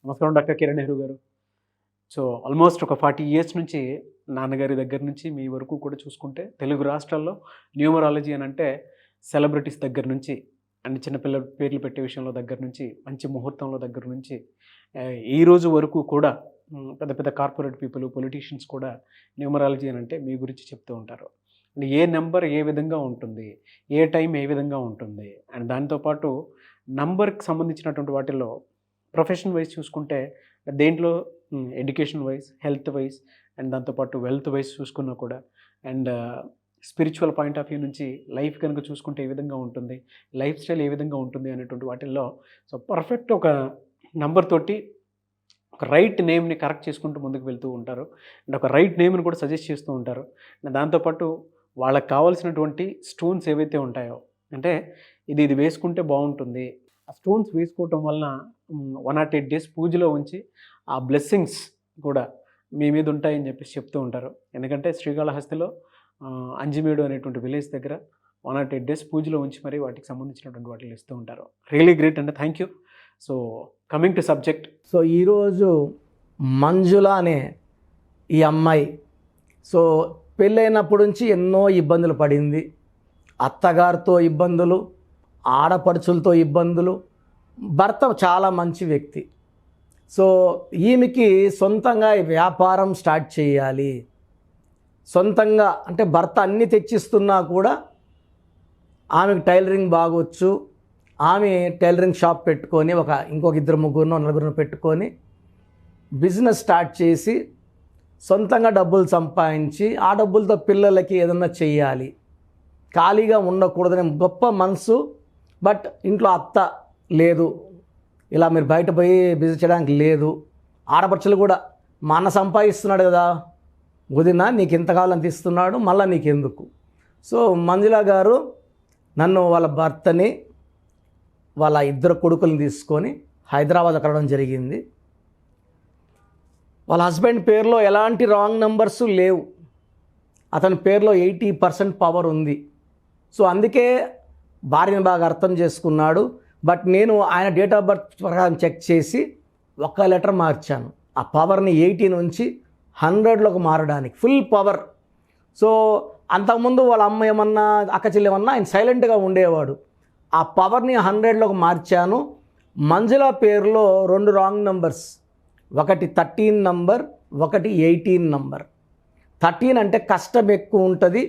నమస్కారం డాక్టర్ కిరణ్ నెహ్రూ గారు. So almost ఒక 40 ఇయర్స్ నుంచి నాన్నగారి దగ్గర నుంచి మీ వరకు కూడా చూసుకుంటే తెలుగు రాష్ట్రాల్లో న్యూమరాలజీ అని అంటే సెలబ్రిటీస్ దగ్గర నుంచి అండ్ చిన్నపిల్లల పేర్లు పెట్టే విషయంలో దగ్గర నుంచి మంచి ముహూర్తంలో దగ్గర నుంచి ఈ రోజు వరకు కూడా పెద్ద పెద్ద కార్పొరేట్ పీపుల్ పొలిటీషియన్స్ కూడా న్యూమరాలజీ అని అంటే మీ గురించి చెప్తూ ఉంటారు. అండ్ ఏ నెంబర్ ఏ విధంగా ఉంటుంది, ఏ టైం ఏ విధంగా ఉంటుంది, అండ్ దాంతోపాటు నంబర్కి సంబంధించినటువంటి వాటిల్లో ప్రొఫెషన్ వైజ్ చూసుకుంటే దేంట్లో education wise, health wise and దాంతోపాటు వెల్త్ వైజ్ చూసుకున్నా కూడా and spiritual point of view నుంచి లైఫ్ కనుక చూసుకుంటే ఏ విధంగా ఉంటుంది, లైఫ్ స్టైల్ ఏ విధంగా ఉంటుంది అనేటువంటి వాటిల్లో సో పర్ఫెక్ట్ ఒక నంబర్ తోటి ఒక రైట్ నేమ్ని కరెక్ట్ చేసుకుంటూ ముందుకు వెళ్తూ ఉంటారు అండ్ ఒక రైట్ నేమ్ని కూడా సజెస్ట్ చేస్తూ ఉంటారు. అండ్ దాంతోపాటు వాళ్ళకి కావాల్సినటువంటి స్టోన్స్ ఏవైతే ఉంటాయో అంటే ఇది వేసుకుంటే బాగుంటుంది, ఆ స్టోన్స్ వేసుకోవటం వలన 108 డేస్ పూజలో ఉంచి ఆ బ్లెస్సింగ్స్ కూడా మీ మీద ఉంటాయని చెప్పేసి చెప్తూ ఉంటారు. ఎందుకంటే శ్రీకాళహస్తిలో అంజిమేడు అనేటువంటి విలేజ్ దగ్గర 108 డేస్ పూజలో ఉంచి మరి వాటికి సంబంధించినటువంటి వాటిని ఇస్తూ ఉంటారు. రియలీ గ్రేట్ అండి, thank you. So coming to subject, so ఈరోజు మంజుల అనే ఈ అమ్మాయి సో పెళ్ళైనప్పటి నుంచి ఎన్నో ఇబ్బందులు పడింది. అత్తగారితో ఇబ్బందులు, ఆడపడుచులతో ఇబ్బందులు. భర్త చాలా మంచి వ్యక్తి. సో ఈమెకి సొంతంగా వ్యాపారం స్టార్ట్ చేయాలి. సొంతంగా అంటే భర్త అన్నీ తెచ్చిస్తున్నా కూడా ఆమెకు టైలరింగ్ బాగొచ్చు. ఆమె టైలరింగ్ షాప్ పెట్టుకొని ఇంకొక 2-3 పెట్టుకొని బిజినెస్ స్టార్ట్ చేసి సొంతంగా డబ్బులు సంపాదించి ఆ డబ్బులతో పిల్లలకి ఏదన్నా చెయ్యాలి, ఖాళీగా ఉండకూడదనే గొప్ప మనసు. బట్ ఇంట్లో అత్త లేదు, ఇలా మీరు బయట పోయి బిజినెస్ చేయడానికి లేదు. ఆడపడుచులు కూడా మా అన్న సంపాదిస్తున్నాడు కదా వదిన, నీకు ఎంత కావాలని తీస్తున్నాడు, మళ్ళీ నీకెందుకు. సో మంజుల గారు నన్ను, వాళ్ళ భర్తని, వాళ్ళ 2 కొడుకులను తీసుకొని హైదరాబాద్ కలవడం జరిగింది. వాళ్ళ హస్బెండ్ పేరులో ఎలాంటి రాంగ్ నెంబర్స్ లేవు, అతని పేరులో 80% పవర్ ఉంది. సో అందుకే భార్యను బాగా అర్థం చేసుకున్నాడు. బట్ నేను ఆయన డేట్ ఆఫ్ బర్త్ ప్రకారం చెక్ చేసి 1 లెటర్ మార్చాను. ఆ పవర్ని 80 నుంచి 100లోకి మారడానికి ఫుల్ పవర్. సో అంతకుముందు వాళ్ళ అమ్మ ఏమన్నా అక్క చెల్లెమన్నా ఆయన సైలెంట్గా ఉండేవాడు. ఆ పవర్ని 100లోకి మార్చాను. మంజుల పేరులో 2 రాంగ్ నెంబర్స్, ఒకటి 13 నంబర్, ఒకటి 18 నంబర్. 13 అంటే కష్టం ఎక్కువ ఉంటుంది,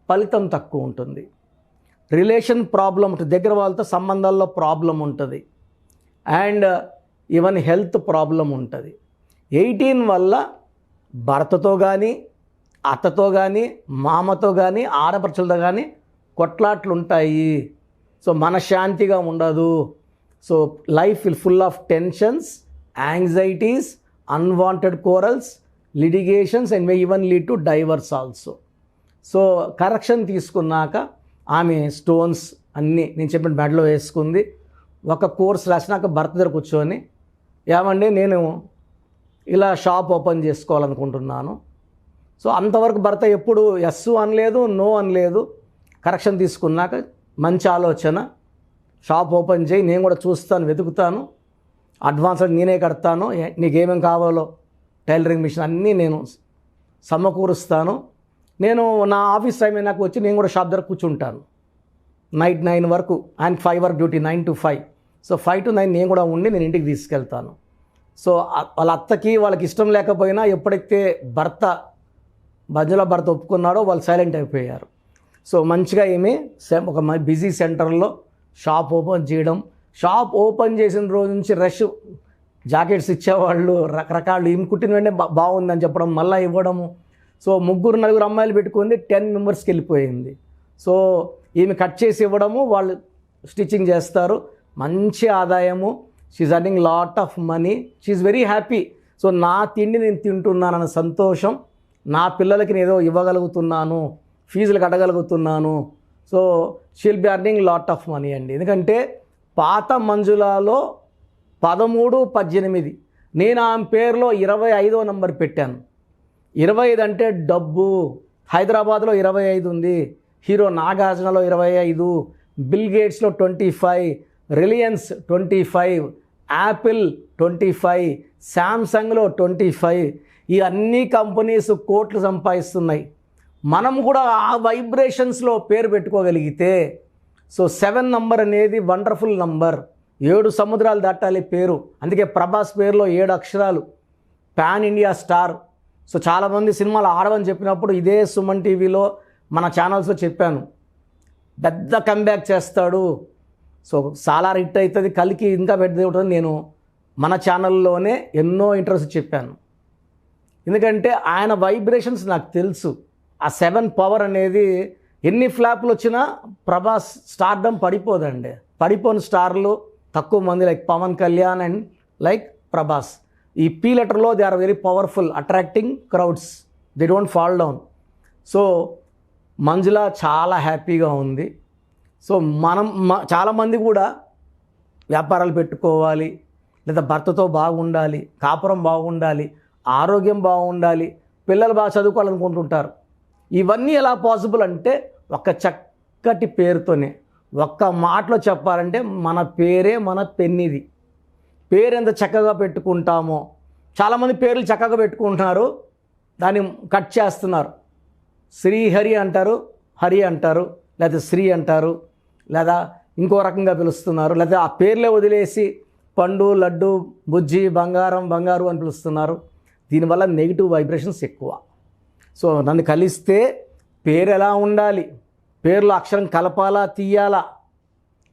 ఫలితం తక్కువ ఉంటుంది. రిలేషన్ ప్రాబ్లం ఉంటుంది, దగ్గర వాళ్ళతో సంబంధాల్లో ప్రాబ్లం ఉంటుంది, అండ్ ఈవెన్ హెల్త్ ప్రాబ్లం ఉంటుంది. 18 వల్ల భర్తతో కానీ, అత్తతో కానీ, మామతో కానీ, ఆడపడుచులతో కానీ కొట్లాట్లు ఉంటాయి. సో మనశ్శాంతిగా ఉండదు. So life will full of tensions, anxieties, unwanted corals, litigations and may even lead to divorce also. So correction తీసుకున్నాక ఆమె స్టోన్స్ అన్నీ నేను చెప్పిన బెడ్లో వేసుకుంది. ఒక కోర్స్ రాసినాక భర్త దగ్గర కూర్చొని, ఏమండి నేను ఇలా షాప్ ఓపెన్ చేసుకోవాలనుకుంటున్నాను. సో అంతవరకు భర్త ఎప్పుడు ఎస్ అనలేదు, నో అనలేదు. కరెక్షన్ తీసుకున్నాక మంచి ఆలోచన, షాప్ ఓపెన్ చేయి, నేను కూడా చూస్తాను, వెతుకుతాను, అడ్వాన్స్ నేనే కడతాను, నీకేమేమి కావాలో టైలరింగ్ మిషన్ అన్నీ నేను సమకూరుస్తాను. నేను నా ఆఫీస్ టైం అయినాక వచ్చి నేను కూడా షాప్ దగ్గర కూర్చుంటాను నైట్ 9 వరకు. అండ్ 5 వరకు డ్యూటీ, 9 to 5. సో 5 to 9 నేను కూడా ఉండి నేను ఇంటికి తీసుకెళ్తాను. సో వాళ్ళ అత్తకి వాళ్ళకి ఇష్టం లేకపోయినా ఎప్పుడైతే మంజుల భర్త ఒప్పుకున్నాడో వాళ్ళు సైలెంట్ అయిపోయారు. సో మంచిగా ఏమి ఒక బిజీ సెంటర్లో షాప్ ఓపెన్ చేయడం. షాప్ ఓపెన్ చేసిన రోజు నుంచి రష్, జాకెట్స్ ఇచ్చేవాళ్ళు రకరకాలు, ఈమె కుట్టిన వెంటనే బాగుందని చెప్పడం, మళ్ళీ ఇవ్వడము. సో 3-4 అమ్మాయిలు పెట్టుకుంది, 10 మెంబర్స్కి వెళ్ళిపోయింది. సో ఈమె కట్ చేసి ఇవ్వడము, వాళ్ళు స్టిచ్చింగ్ చేస్తారు, మంచి ఆదాయము. She earning lot of money, she very happy. So నా తిండి నేను తింటున్నానన్న సంతోషం, నా పిల్లలకి నేను ఏదో ఇవ్వగలుగుతున్నాను, ఫీజులు కట్టగలుగుతున్నాను. So she'll be earning lot of money అండి. ఎందుకంటే పాత మంజులలో 13, 18 నేను ఆమె పేరులో 25వ నంబర్ పెట్టాను. 25 అంటే డబ్బు. హైదరాబాద్లో 25 ఉంది, హీరో నాగార్జునలో 25, బిల్ గేట్స్లో 25, రిలయన్స్ 25, యాపిల్ 25, శాంసంగ్లో 25, ఈ అన్ని కంపెనీస్ కోట్లు సంపాదిస్తున్నాయి. మనం కూడా ఆ వైబ్రేషన్స్లో పేరు పెట్టుకోగలిగితే, సో 7 నంబర్ అనేది వండర్ఫుల్ నంబర్. 7 సముద్రాలు దాటాలి పేరు. అందుకే ప్రభాస్ పేరులో 7 అక్షరాలు, పాన్ ఇండియా స్టార్. సో చాలామంది సినిమాలు ఆడవని చెప్పినప్పుడు ఇదే సుమన్ టీవీలో మన ఛానల్స్లో చెప్పాను, పెద్ద కంబ్యాక్ చేస్తాడు, సో చాలా హిట్ అవుతుంది, కలికి ఇంకా పెద్దది ఉంటుంది. నేను మన ఛానల్లోనే ఎన్నో ఇంటర్వ్యూస్ చెప్పాను. ఎందుకంటే ఆయన వైబ్రేషన్స్ నాకు తెలుసు. ఆ 7 పవర్ అనేది ఎన్ని ఫ్లాప్లు వచ్చినా ప్రభాస్ స్టార్డమ్ పడిపోదండి. పడిపోని స్టార్లు తక్కువ మంది, like Pawan Kalyan and like Prabhas. ఈ పీ లెటర్లో they are very powerful, attracting crowds, they don't fall down. So Manjula చాలా హ్యాపీగా ఉంది. సో చాలామంది కూడా వ్యాపారాలు పెట్టుకోవాలి, లేదా భర్తతో బాగుండాలి, కాపురం బాగుండాలి, ఆరోగ్యం బాగుండాలి, పిల్లలు బాగా చదువుకోవాలనుకుంటుంటారు. ఇవన్నీ ఎలా పాసిబుల్ అంటే ఒక చక్కటి పేరుతోనే. ఒక్క మాటలో చెప్పాలంటే మన పేరే మన పెన్నిది. పేరు ఎంత చక్కగా పెట్టుకుంటామో, చాలామంది పేర్లు చక్కగా పెట్టుకుంటున్నారు, దాన్ని కట్ చేస్తున్నారు. శ్రీహరి అంటారు, హరి అంటారు, లేదా శ్రీ అంటారు, లేదా ఇంకో రకంగా పిలుస్తున్నారు, లేదా ఆ పేర్లే వదిలేసి పండు, లడ్డు, బుజ్జి, బంగారం, బంగారు అని పిలుస్తున్నారు. దీనివల్ల నెగిటివ్ వైబ్రేషన్స్ ఎక్కువ. సో నన్ను కలిస్తే పేరు ఎలా ఉండాలి, పేర్లో అక్షరం కలపాలా తీయాలా,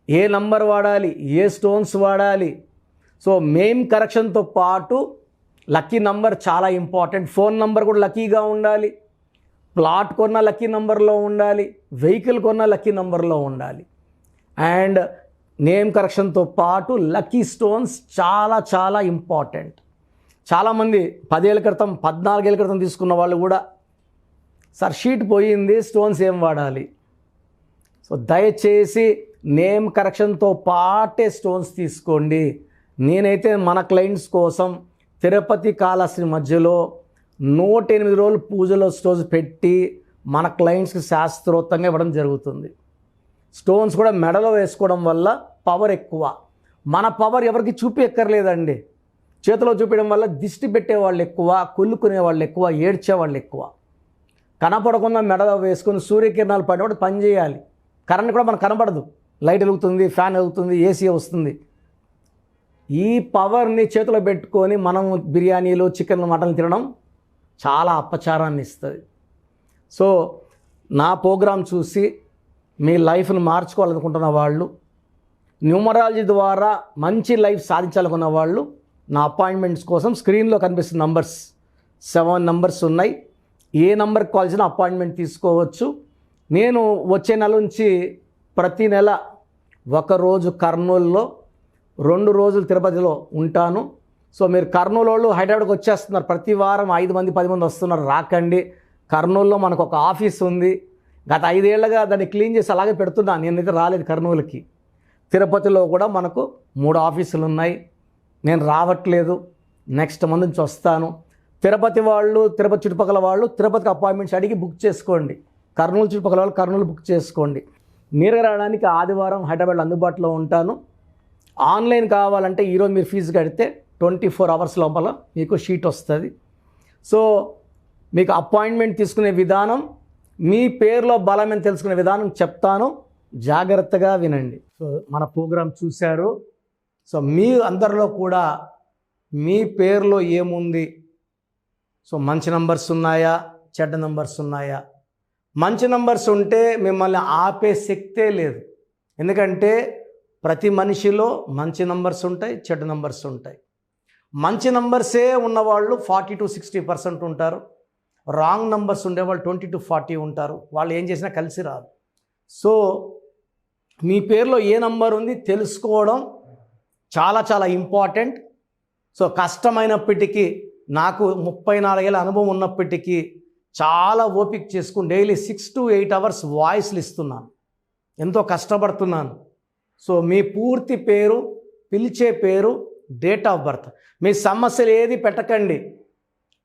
ఏ నంబర్ వాడాలి, ఏ స్టోన్స్ వాడాలి, సో మెయిన్ కరెక్షన్తో పాటు లక్కీ నంబర్ చాలా ఇంపార్టెంట్. ఫోన్ నంబర్ కూడా లక్కీగా ఉండాలి, ప్లాట్ కొన్న లక్కీ నంబర్లో ఉండాలి, వెహికల్ కొన్న లక్కీ నంబర్లో ఉండాలి. అండ్ నేమ్ కరెక్షన్తో పాటు లక్కీ స్టోన్స్ చాలా చాలా ఇంపార్టెంట్. చాలామంది 10 ఏళ్ళ క్రితం 14 ఏళ్ళ క్రితం తీసుకున్న వాళ్ళు కూడా, సార్ షీట్ పోయింది, స్టోన్స్ ఏం వాడాలి? సో దయచేసి నేమ్ కరెక్షన్తో పాటే స్టోన్స్ తీసుకోండి. నేనైతే మన క్లయింట్స్ కోసం తిరుపతి కాళహస్తి మధ్యలో 108 రోజులు పూజలో స్టోన్స్ పెట్టి మన క్లయింట్స్కి శాస్త్రోక్తంగా ఇవ్వడం జరుగుతుంది. స్టోన్స్ కూడా మెడలో వేసుకోవడం వల్ల పవర్ ఎక్కువ. మన పవర్ ఎవరికి చూపించక్కర్లేదండి. చేతిలో చూపించడం వల్ల దిష్టి పెట్టేవాళ్ళు ఎక్కువ, కుళ్ళుకునే వాళ్ళు ఎక్కువ, ఏడ్చేవాళ్ళు ఎక్కువ. కనపడకుండా మెడలో వేసుకొని సూర్యకిరణాలు పడినప్పుడు పని చేయాలి. కరెంట్ కూడా మనకు కనపడదు, లైట్ వెలుగుతుంది, ఫ్యాన్ వెలుగుతుంది, ఏసీ వస్తుంది. ఈ పవర్ని చేతిలో పెట్టుకొని మనం బిర్యానీలు, చికెన్, మటన్ తినడం చాలా అపచారాన్ని ఇస్తుంది. సో నా ప్రోగ్రాం చూసి మీ లైఫ్ను మార్చుకోవాలనుకుంటున్న వాళ్ళు, న్యూమరాలజీ ద్వారా మంచి లైఫ్ సాధించాలనుకున్న వాళ్ళు, నా అపాయింట్మెంట్స్ కోసం స్క్రీన్లో కనిపిస్తున్న నంబర్స్ 7 నంబర్స్ ఉన్నాయి. ఏ నంబర్కి కావాల్సిన అపాయింట్మెంట్ తీసుకోవచ్చు. నేను వచ్చే నెల నుంచి ప్రతి నెల 1 రోజు కర్నూలులో, 2 రోజులు తిరుపతిలో ఉంటాను. సో మీరు కర్నూలు వాళ్ళు హైదరాబాద్కి వచ్చేస్తున్నారు, ప్రతి వారం 5 మంది 10 మంది వస్తున్నారు, రాకండి. కర్నూలులో మనకు ఒక ఆఫీస్ ఉంది, గత 5 ఏళ్ళుగా దాన్ని క్లీన్ చేసి అలాగే పెడుతున్నాను. నేనైతే రాలేదు కర్నూలుకి. తిరుపతిలో కూడా మనకు 3 ఆఫీసులు ఉన్నాయి, నేను రావట్లేదు, నెక్స్ట్ మంత్ నుంచి వస్తాను. తిరుపతి వాళ్ళు, తిరుపతి చుట్టుపక్కల వాళ్ళు తిరుపతికి అపాయింట్మెంట్స్ అడిగి బుక్ చేసుకోండి. కర్నూలు చుట్టుపక్కల వాళ్ళు కర్నూలు బుక్ చేసుకోండి. మీరు రావడానికి ఆదివారం హైదరాబాద్లో అందుబాటులో ఉంటాను. ఆన్లైన్ కావాలంటే ఈరోజు మీరు ఫీజు కడితే 24 అవర్స్ లోపల మీకు షీట్ వస్తుంది. సో మీకు అపాయింట్మెంట్ తీసుకునే విధానం, మీ పేరులో బలమని తెలుసుకునే విధానం చెప్తాను, జాగ్రత్తగా వినండి. సో మన ప్రోగ్రాం చూశారు. సో మీ అందరిలో కూడా మీ పేరులో ఏముంది, సో మంచి నంబర్స్ ఉన్నాయా, చెడ్డ నంబర్స్ ఉన్నాయా? మంచి నంబర్స్ ఉంటే మిమ్మల్ని ఆపే శక్తే లేదు. ఎందుకంటే ప్రతి మనిషిలో మంచి నంబర్స్ ఉంటాయి, చెడ్డ నంబర్స్ ఉంటాయి. మంచి నంబర్సే ఉన్నవాళ్ళు 40 to 60% ఉంటారు. రాంగ్ నంబర్స్ ఉండేవాళ్ళు 20 to 40 ఉంటారు. వాళ్ళు ఏం చేసినా కలిసి రాదు. సో మీ పేరులో ఏ నంబర్ ఉంది తెలుసుకోవడం చాలా చాలా ఇంపార్టెంట్. సో కష్టమైనప్పటికీ, నాకు 34 ఏళ్ళ అనుభవం ఉన్నప్పటికీ చాలా ఓపిక చేసుకుని డైలీ 6 to 8 అవర్స్ వాయిస్లు ఇస్తున్నాను, ఎంతో కష్టపడుతున్నాను. సో మీ పూర్తి పేరు, పిలిచే పేరు, డేట్ ఆఫ్ బర్త్, మీ సమస్యలు ఏది పెట్టకండి.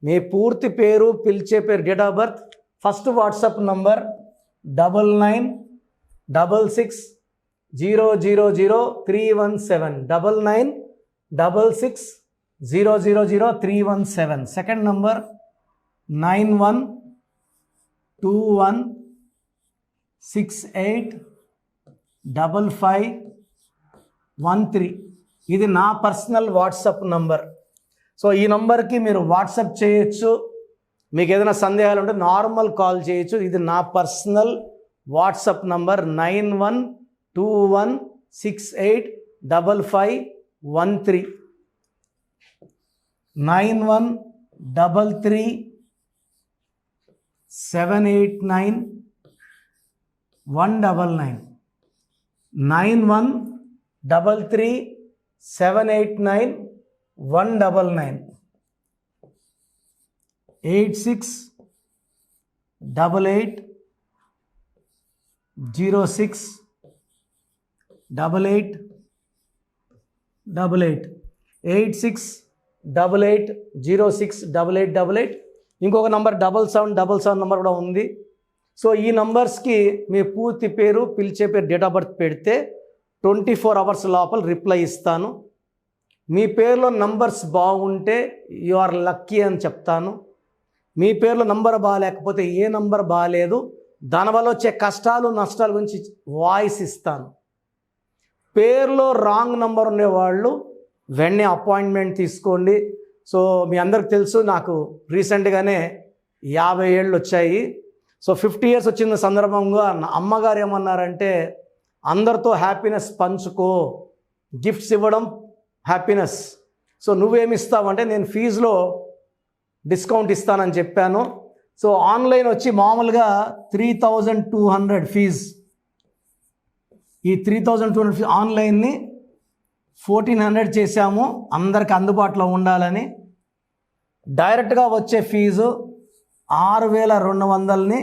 మీ పూర్తి పేరు, పిలిచే పేరు, date of birth, first WhatsApp number 9966000317 9966000317. 66000317. Second number 9121685513. ఇది నా పర్సనల్ వాట్సాప్ నంబర్. సో ఈ నంబర్కి మీరు వాట్సాప్ చేయొచ్చు. మీకు ఏదైనా సందేహాలు ఉంటే నార్మల్ కాల్ చేయొచ్చు. ఇది నా పర్సనల్ వాట్సాప్ నంబర్ 9121685513. 9133789199. 9133789199. 8688068888. 8688068888. ఇంకొక నంబర్ 7777 నంబర్ కూడా ఉంది. సో ఈ నంబర్స్కి మీ పూర్తి పేరు, పిలిచే పేరు, డేట్ ఆఫ్ బర్త్ పెడితే 24 అవర్స్ లోపల రిప్లై ఇస్తాను. మీ పేరులో నంబర్స్ బాగుంటే యు ఆర్ లక్కీ అని చెప్తాను. మీ పేరులో నంబర్ బాగాలేకపోతే ఏ నంబర్ బాగాలేదు, దానివల్ల వచ్చే కష్టాలు నష్టాల గురించి వాయిస్ ఇస్తాను. పేరులో రాంగ్ నంబర్ ఉండేవాళ్ళు వెంటనే అపాయింట్మెంట్ తీసుకోండి. సో మీ అందరికి తెలుసు, నాకు రీసెంట్గానే 50 ఏళ్ళు వచ్చాయి. సో 50 ఇయర్స్ వచ్చిన సందర్భంగా నా అమ్మగారు ఏమన్నారంటే, అందరితో హ్యాపీనెస్ పంచుకో, గిఫ్ట్స్ ఇవ్వడం హ్యాపీనెస్. సో నువ్వేమిస్తావంటే, నేను ఫీజులో డిస్కౌంట్ ఇస్తానని చెప్పాను. సో ఆన్లైన్ వచ్చి మామూలుగా 3200 ఫీజ్. ఈ 3200 ఫీజ్ ఆన్లైన్ని 1400 చేశాము, అందరికి అందుబాటులో ఉండాలని. డైరెక్ట్గా వచ్చే ఫీజు 6200ని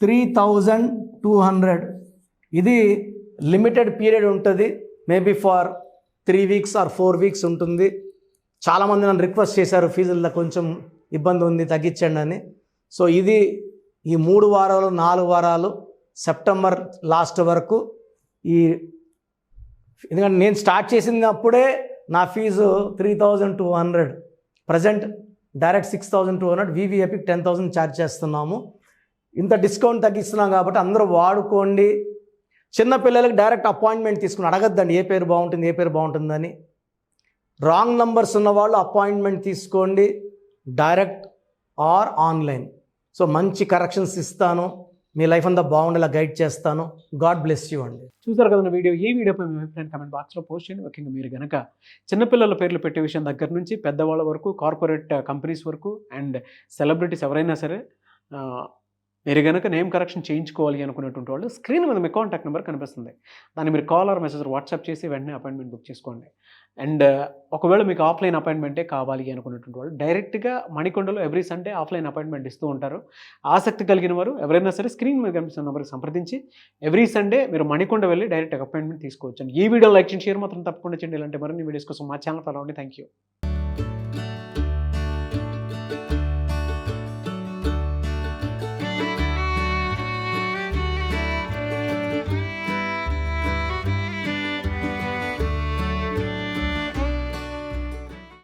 3200. ఇది లిమిటెడ్ పీరియడ్ ఉంటుంది, maybe for 3 weeks or 4 weeks ఉంటుంది. చాలామంది నన్ను రిక్వెస్ట్ చేశారు, ఫీజుల్లో కొంచెం ఇబ్బంది ఉంది తగ్గించండి అని. సో ఇది ఈ 3 వారాలు 4 వారాలు సెప్టెంబర్ లాస్ట్ వరకు. ఎందుకంటే నేను స్టార్ట్ చేసినప్పుడే నా ఫీజు 3200, ప్రజెంట్ డైరెక్ట్ 6200, వివిఐపికి 10,000 ఛార్జ్ చేస్తున్నాము. ఇంత డిస్కౌంట్ తగ్గిస్తున్నాం కాబట్టి అందరూ వాడుకోండి. చిన్నపిల్లలకి డైరెక్ట్ అపాయింట్మెంట్ తీసుకుని అడగద్దండి ఏ పేరు బాగుంటుంది ఏ పేరు బాగుంటుందని. రాంగ్ నంబర్స్ ఉన్నవాళ్ళు అపాయింట్మెంట్ తీసుకోండి, డైరెక్ట్ ఆర్ ఆన్లైన్. సో మంచి కరెక్షన్స్ ఇస్తాను, మీ లైఫ్ అంతా బాగుండేలా గైడ్ చేస్తాను. గాడ్ బ్లెస్ యూ అండి. చూసారు కదా వీడియో. ఈ వీడియోపై మీ అభిప్రాయం కామెంట్ బాక్స్లో పోస్ట్ చేయండి. ముఖ్యంగా మీరు కనుక చిన్నపిల్లల పేర్లు పెట్టే విషయం దగ్గర నుంచి పెద్దవాళ్ళ వరకు, కార్పొరేట్ కంపెనీస్ వరకు అండ్ సెలబ్రిటీస్ ఎవరైనా సరే మీరు కనుక నేమ్ కరెక్షన్ చేయించుకోవాలి అనుకునేటువంటి వాళ్ళు స్క్రీన్ మీద మీ కాంటాక్ట్ నెంబర్ కనిపిస్తుంది. దాన్ని మీరు కాల్ ఆర్ మెసేజ్ వాట్సాప్ చేసి వెంటనే అపాయింట్మెంట్ బుక్ చేసుకోండి. అండ్ ఒకవేళ మీకు ఆఫ్లైన్ అపాయింట్మెంటే కావాలి అనుకునేటువంటి వాళ్ళు డైరెక్ట్గా మణికొండలో ఎవ్రీ సండే ఆఫ్లైన్ అపాయింట్మెంట్ ఇస్తూ ఉంటారు. ఆసక్తి కలిగిన వారు ఎవరైనా సరే స్క్రీన్ మీద కనిపిస్తున్న నెంబర్కి సంప్రదించి ఎవ్రీ సండే మీరు మణికొండ వెళ్ళి డైరెక్ట్ అపాయింట్మెంట్ తీసుకోవచ్చు. ఈ వీడియో లైక్ చేయండి, షేర్ మాత్రం తప్పకుండా చేయండి. ఇలాంటి మరిన్ని వీడియోస్ కోసం మా ఛానల్ ఫాలో అవ్వండి. Thank you.